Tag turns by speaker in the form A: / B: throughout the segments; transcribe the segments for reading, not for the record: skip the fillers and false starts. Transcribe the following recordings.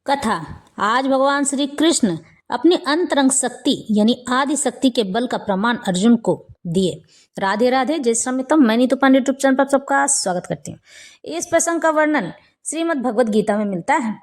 A: कथा। आज भगवान श्री कृष्ण अपनी अंतरंग शक्ति यानी आदि शक्ति के बल का प्रमाण अर्जुन को दिए। राधे राधे। जय श्री राम। मैं नीतू पांडे यूट्यूब चैनल पर सबका स्वागत करती हूँ। इस प्रसंग का वर्णन श्रीमद् भगवद गीता में मिलता है।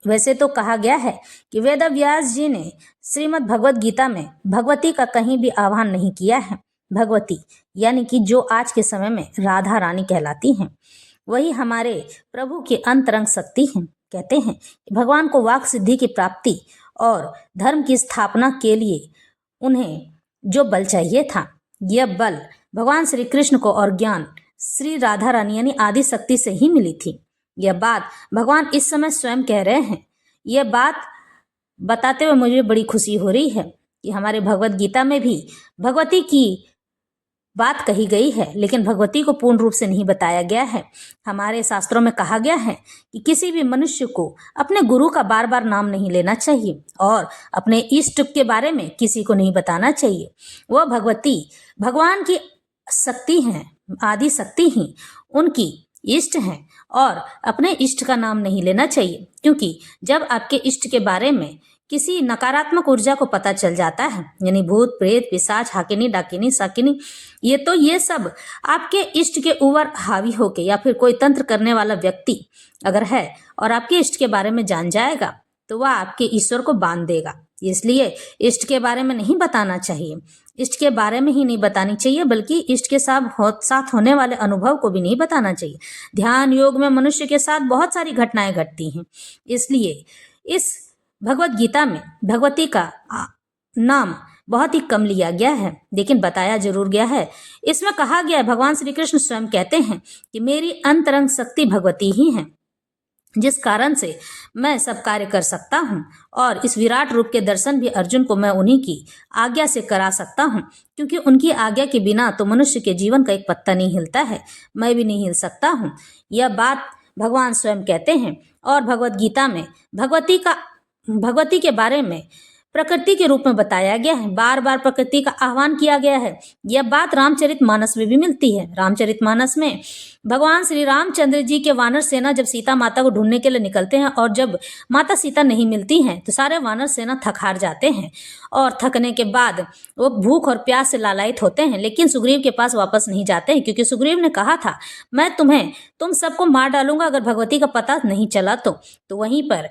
A: वैसे तो कहा गया है कि वेद व्यास जी ने श्रीमद् भगवद गीता में भगवती का कहीं भी आह्वान नहीं किया है। भगवती यानी कि जो आज के समय में राधा रानी कहलाती हैं, वही हमारे प्रभु की अंतरंग शक्ति हैं। कहते हैं कि भगवान को वाक सिद्धि की प्राप्ति और धर्म की स्थापना के लिए उन्हें जो बल चाहिए था, यह बल भगवान श्री कृष्ण को और ज्ञान श्री राधा रानी यानी आदि शक्ति से ही मिली थी। यह बात भगवान इस समय स्वयं कह रहे हैं। यह बात बताते हुए मुझे बड़ी खुशी हो रही है कि हमारे भगवद गीता में भी भगवती की बात कही गई है, लेकिन भगवती को पूर्ण रूप से नहीं बताया गया है। हमारे शास्त्रों में कहा गया है कि किसी भी मनुष्य को अपने गुरु का बार बार नाम नहीं लेना चाहिए और अपने इष्ट के बारे में किसी को नहीं बताना चाहिए। वह भगवती भगवान की शक्ति हैं, आदि शक्ति ही उनकी इष्ट हैं और अपने इष्ट का नाम नहीं लेना चाहिए, क्योंकि जब आपके इष्ट के बारे में किसी नकारात्मक ऊर्जा को पता चल जाता है, यानी भूत प्रेत पिशाच हाकिनी डाकिनी साकिनी, ये सब आपके इष्ट के ऊपर हावी होके या फिर कोई तंत्र करने वाला व्यक्ति अगर है और आपके इष्ट के बारे में जान जाएगा तो वह आपके ईश्वर को बांध देगा। इसलिए इष्ट के बारे में नहीं बताना चाहिए। इष्ट के बारे में ही नहीं बतानी चाहिए, बल्कि इष्ट के साथ होने वाले अनुभव को भी नहीं बताना चाहिए। ध्यान योग में मनुष्य के साथ बहुत सारी घटनाएं घटती हैं। इसलिए इस भगवत गीता में भगवती का नाम बहुत ही कम लिया गया है, लेकिन बताया जरूर गया है। इसमें कहा गया है, भगवान श्री कृष्ण स्वयं कहते हैं कि मेरी अंतरंग शक्ति भगवती ही है, जिस कारण से मैं सब कार्य कर सकता हूँ और इस विराट रूप के दर्शन भी अर्जुन को मैं उन्हीं की आज्ञा से करा सकता हूँ, क्योंकि उनकी आज्ञा के बिना तो मनुष्य के जीवन का एक पत्ता नहीं हिलता है, मैं भी नहीं हिल सकता हूँ। यह बात भगवान स्वयं कहते हैं। और भगवद गीता में भगवती के बारे में प्रकृति के रूप में बताया गया है। बार बार प्रकृति का आह्वान किया गया है। यह बात रामचरितमानस में भी मिलती है। रामचरितमानस में भगवान श्री रामचंद्र जी के वानर सेना जब सीता माता को ढूंढने के लिए निकलते हैं और जब माता सीता नहीं मिलती हैं तो सारे वानर सेना थक हार जाते हैं और थकने के बाद वो भूख और प्यास से लालायित होते हैं, लेकिन सुग्रीव के पास वापस नहीं जाते हैं, क्योंकि सुग्रीव ने कहा था मैं तुम सबको मार डालूंगा अगर भगवती का पता नहीं चला तो वहीं पर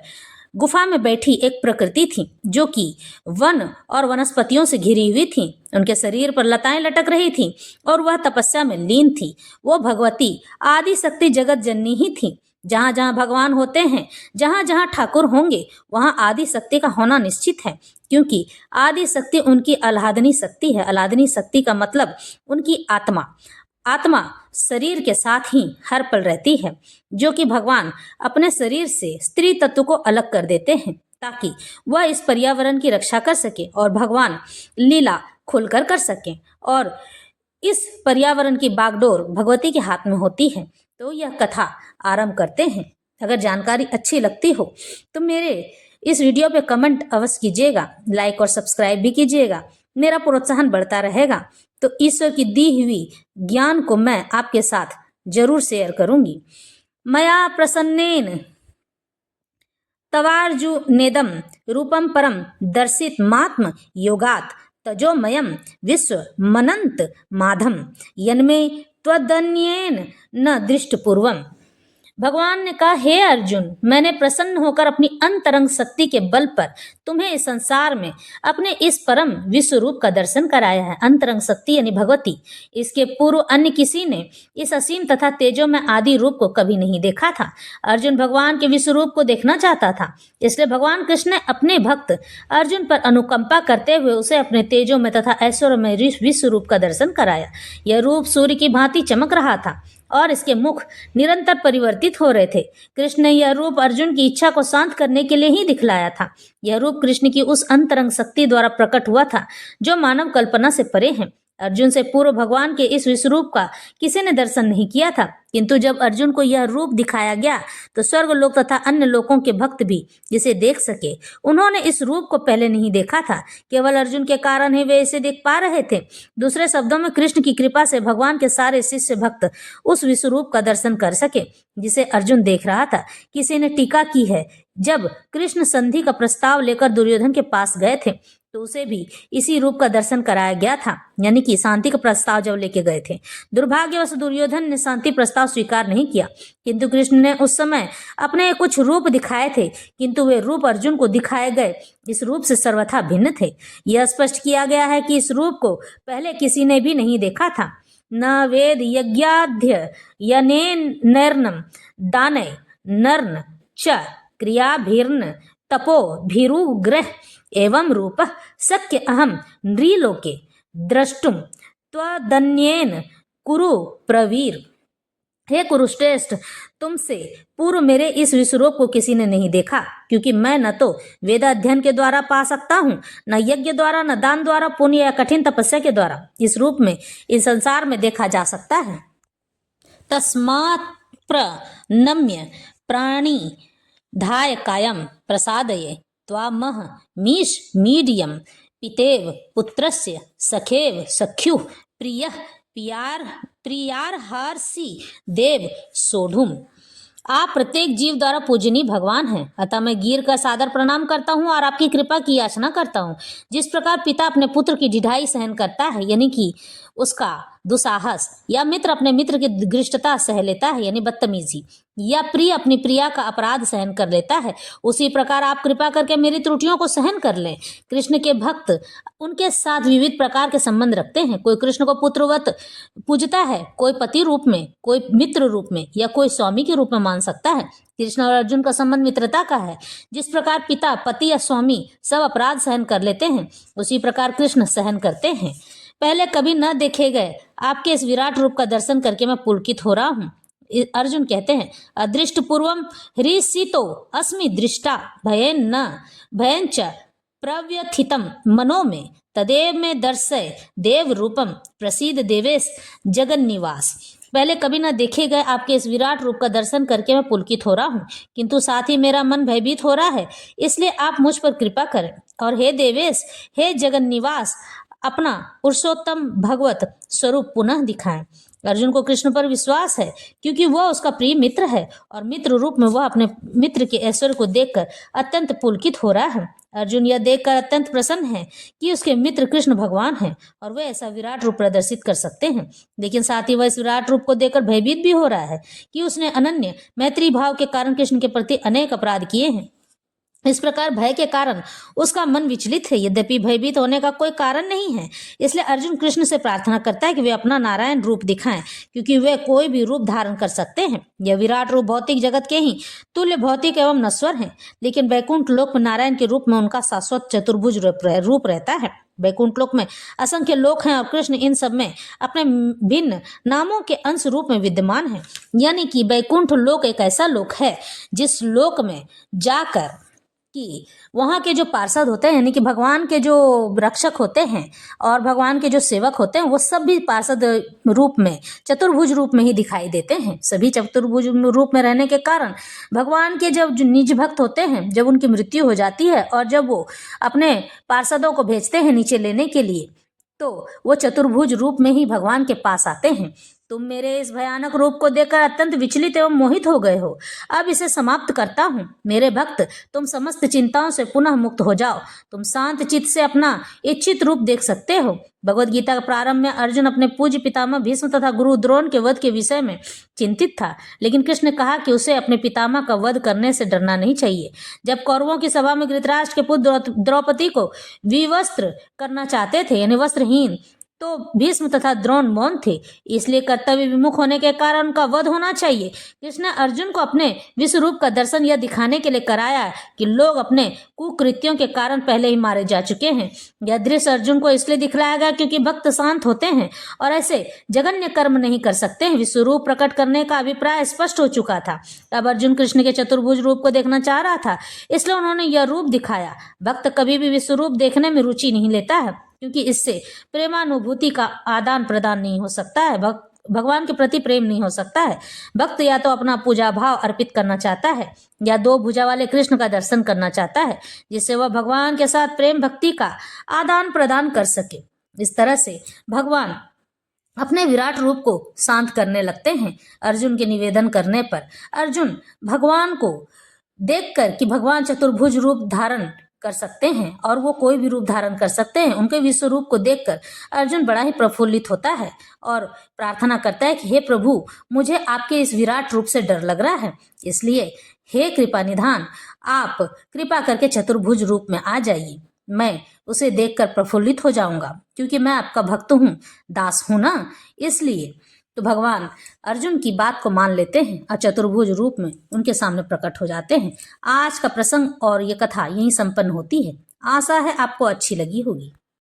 A: गुफा में बैठी एक प्रकृति थी जो कि वन और वनस्पतियों से घिरी हुई थी। उनके शरीर पर लताएं लटक रही थी और वह तपस्या में लीन थी। वो भगवती आदि शक्ति जगत जननी ही थी। जहाँ जहाँ भगवान होते हैं, जहाँ जहाँ ठाकुर होंगे, वहाँ आदि शक्ति का होना निश्चित है, क्योंकि आदि शक्ति उनकी आह्लादनी शक्ति है। आह्लादनी शक्ति का मतलब उनकी आत्मा शरीर के साथ ही हर पल रहती है, जो कि भगवान अपने शरीर से स्त्री तत्व को अलग कर देते हैं ताकि वह इस पर्यावरण की रक्षा कर सके और भगवान लीला खुलकर कर सके। और इस पर्यावरण की बागडोर भगवती के हाथ में होती है। तो यह कथा आरंभ करते हैं। अगर जानकारी अच्छी लगती हो तो मेरे इस वीडियो पे कमेंट अवश्य कीजिएगा, लाइक और सब्सक्राइब भी कीजिएगा, मेरा प्रोत्साहन बढ़ता रहेगा। तो ईश्वर की दी हुई ज्ञान को मैं आपके साथ जरूर शेयर करूंगी। मया प्रसन्नेन तवार्जुनेदं रूपम परम दर्शित मात्म योगात तजोमयम विश्व मनंत माधम यन्मे त्वदन्येन न दृष्ट पूर्वम। भगवान ने कहा, हे अर्जुन, मैंने प्रसन्न होकर अपनी अंतरंग शक्ति के बल पर तुम्हें इस संसार में अपने इस परम विश्व रूप का दर्शन कराया है। अंतरंग शक्ति यानी भगवती, इसके पूर्व अन्य किसी ने इस असीम तथा तेजो में आदि रूप को कभी नहीं देखा था। अर्जुन भगवान के विश्व रूप को देखना चाहता था, इसलिए भगवान कृष्ण ने अपने भक्त अर्जुन पर अनुकंपा करते हुए उसे अपने तेजो में तथा ऐश्वर्य में विश्व रूप का दर्शन कराया। यह रूप सूर्य की भांति चमक रहा था और इसके मुख निरंतर परिवर्तित हो रहे थे। कृष्ण ने यह रूप अर्जुन की इच्छा को शांत करने के लिए ही दिखलाया था। यह रूप कृष्ण की उस अंतरंग शक्ति द्वारा प्रकट हुआ था जो मानव कल्पना से परे है। अर्जुन से पूर्व भगवान के इस विश्व का किसी ने दर्शन नहीं किया था, किंतु जब अर्जुन को यह रूप दिखाया गया तो स्वर्ग लोक तथा अन्य लोकों के भक्त भी इसे देख सके। उन्होंने इस रूप को पहले नहीं देखा था, केवल अर्जुन के कारण ही वे इसे देख पा रहे थे। दूसरे शब्दों में कृष्ण की कृपा से भगवान के सारे शिष्य भक्त उस विश्व रूप का दर्शन कर सके जिसे अर्जुन देख रहा था। किसी ने टीका की है जब कृष्ण संधि का प्रस्ताव लेकर दुर्योधन के पास गए थे तो उसे भी इसी रूप का दर्शन कराया गया था, यानी कि शांति का प्रस्ताव जब लेके गए थे। दुर्भाग्यवश दुर्योधन ने शांति प्रस्ताव स्वीकार नहीं किया, किंतु कृष्ण ने उस समय अपने कुछ रूप दिखाए थे, किंतु वे रूप अर्जुन को दिखाए गए इस रूप से सर्वथा भिन्न थे। यह स्पष्ट किया गया है कि इस रूप को पहले किसी ने भी नहीं देखा था। न वेद यज्ञाध्य यनेर्नम दानय नर्न च क्रियाभिर्न तपो भीरुग्रह एवं रूप शक्य अहम नृलोके द्रष्टुम त्वदन्येन कुरु प्रवीर। हे कुरुश्रेष्ठ, तुमसे पूर्व मेरे इस विश्वरूप को किसी ने नहीं देखा, क्योंकि मैं न तो वेदाध्ययन के द्वारा पा सकता हूँ, न यज्ञ द्वारा, न दान द्वारा, पुण्य या कठिन तपस्या के द्वारा इस रूप में इस संसार में देखा जा सकता है। तस्मात् प्रणम्य प्राणी धाय कायम प्रसादये त्वामह मीश मीडियम पितेव पुत्रस्य सखेव सख्यु प्रियः प्रियार्हसि देव सोढ़ुम। आप प्रत्येक जीव द्वारा पूजनीय भगवान हैं, अतः मैं गिर का सादर प्रणाम करता हूँ और आपकी कृपा की याचना करता हूँ। जिस प्रकार पिता अपने पुत्र की ढिठाई सहन करता है, यानी कि उसका दुसाहस, या मित्र अपने मित्र की धृष्टता सह लेता है, यानी बदतमीजी, या प्रिय अपनी प्रिया का अपराध सहन कर लेता है, उसी प्रकार आप कृपा करके मेरी त्रुटियों को सहन कर लें। कृष्ण के भक्त उनके साथ विविध प्रकार के संबंध रखते हैं। कोई कृष्ण को पुत्रवत पूजता है, कोई पति रूप में, कोई मित्र रूप में, या कोई स्वामी के रूप में मान सकता है। कृष्ण और अर्जुन का संबंध मित्रता का है। जिस प्रकार पिता, पति या स्वामी सब अपराध सहन कर लेते हैं, उसी प्रकार कृष्ण सहन करते हैं। पहले कभी न देखे गए आपके इस विराट रूप का दर्शन करके मैं पुलकित हो रहा हूँ। अर्जुन कहते हैं, अदृष्ट पूर्वम हृषितो अस्मि दृष्टा भयेन न भयन च प्रव्यथितम मनो में तदेव में दर्शय देव रूपम प्रसीद देवेश जगन्निवास। पहले कभी न देखे गए आपके इस विराट रूप का दर्शन करके मैं पुलकित हो रहा हूँ, किंतु साथ ही मेरा मन भयभीत हो रहा है, इसलिए आप मुझ पर कृपा करें और हे देवेश, हे जगन्निवास, अपना पुरुषोत्तम भगवत स्वरूप पुनः दिखाएं। अर्जुन को कृष्ण पर विश्वास है, क्योंकि वह उसका प्रिय मित्र है और मित्र रूप में वह अपने मित्र के ऐश्वर्य को देखकर अत्यंत पुलकित हो रहा है। अर्जुन यह देखकर अत्यंत प्रसन्न है कि उसके मित्र कृष्ण भगवान हैं और वे ऐसा विराट रूप प्रदर्शित कर सकते हैं, लेकिन साथ ही वह इस विराट रूप को देखकर भयभीत भी हो रहा है कि उसने अनन्य मैत्री भाव के कारण कृष्ण के प्रति अनेक अपराध किए हैं। इस प्रकार भय के कारण उसका मन विचलित है, यद्यपि भयभीत होने का कोई कारण नहीं है। इसलिए अर्जुन कृष्ण से प्रार्थना करता है कि वे अपना नारायण रूप दिखाएं, क्योंकि वे कोई भी रूप धारण कर सकते हैं। यह विराट रूप भौतिक जगत के ही तुल्य भौतिक एवं नश्वर है, लेकिन वैकुंठ लोक में नारायण के रूप में उनका शाश्वत चतुर्भुज रूप रहता है। वैकुंठ लोक में असंख्य लोक हैं और कृष्ण इन सब में अपने भिन्न नामों के अंश रूप में विद्यमान है। यानी कि वैकुंठ लोक एक ऐसा लोक है जिस लोक में जाकर कि वहाँ के जो पार्षद होते हैं, यानी कि भगवान के जो रक्षक होते हैं और भगवान के जो सेवक होते हैं, वो सब भी पार्षद रूप में, चतुर्भुज रूप में ही दिखाई देते हैं। सभी चतुर्भुज रूप में रहने के कारण भगवान के जब निज भक्त होते हैं, जब उनकी मृत्यु हो जाती है और जब वो अपने पार्षदों को भेजते हैं नीचे लेने के लिए, तो वो चतुर्भुज रूप में ही भगवान के पास आते हैं। तुम मेरे इस भयानक रूप को देखकर अत्यंत विचलित एवं मोहित हो गए हो। अब इसे समाप्त करता हूँ। मेरे भक्त, तुम समस्त चिंताओं से पुनः मुक्त हो जाओ। तुम शांत चित्त से अपना इच्छित रूप देख सकते हो। भगवद गीता का प्रारंभ में अर्जुन अपने पूज्य पितामह भीष्म तथा गुरु द्रोण के वध के विषय में चिंतित था, लेकिन कृष्ण ने कहा कि उसे अपने पितामह का वध करने से डरना नहीं चाहिए। जब कौरवों की सभा में धृतराष्ट्र के पुत्र द्रौपदी को विवस्त्र करना चाहते थे, यानी वस्त्रहीन, तो भीष्म तथा द्रोण मौन थे, इसलिए कर्तव्य विमुख होने के कारण उनका वध होना चाहिए। कृष्ण ने अर्जुन को अपने विश्वरूप का दर्शन यह दिखाने के लिए कराया कि लोग अपने कुकृत्यों के कारण पहले ही मारे जा चुके हैं। यह दृश्य अर्जुन को इसलिए दिखलाया गया क्योंकि भक्त शांत होते हैं और ऐसे जघन्य कर्म नहीं कर सकते हैं। विश्वरूप प्रकट करने का अभिप्राय स्पष्ट हो चुका था। अब अर्जुन कृष्ण के चतुर्भुज रूप को देखना चाह रहा था, इसलिए उन्होंने यह रूप दिखाया। भक्त कभी भी विश्वरूप देखने में रुचि नहीं लेता है, क्योंकि इससे प्रेमानुभूति का आदान प्रदान नहीं हो सकता है, भगवान के प्रति प्रेम नहीं हो सकता है। भक्त या तो अपना पूजा भाव अर्पित करना चाहता है या दो भुजा वाले कृष्ण का दर्शन करना चाहता है, जिससे वह भगवान के साथ प्रेम भक्ति का आदान प्रदान कर सके। इस तरह से भगवान अपने विराट रूप को शांत करने लगते हैं। अर्जुन के निवेदन करने पर अर्जुन भगवान को देखकर कि भगवान चतुर्भुज रूप धारण कर सकते हैं और वो कोई भी रूप धारण कर सकते हैं, उनके विश्व रूप को देखकर अर्जुन बड़ा ही प्रफुल्लित होता है और प्रार्थना करता है कि हे प्रभु, मुझे आपके इस विराट रूप से डर लग रहा है, इसलिए हे कृपा निधान, आप कृपा करके चतुर्भुज रूप में आ जाइए। मैं उसे देखकर प्रफुल्लित हो जाऊंगा, क्योंकि मैं आपका भक्त हूँ, दास हूं ना, इसलिए। तो भगवान अर्जुन की बात को मान लेते हैं और चतुर्भुज रूप में उनके सामने प्रकट हो जाते हैं। आज का प्रसंग और ये कथा यहीं संपन्न होती है। आशा है आपको अच्छी लगी होगी।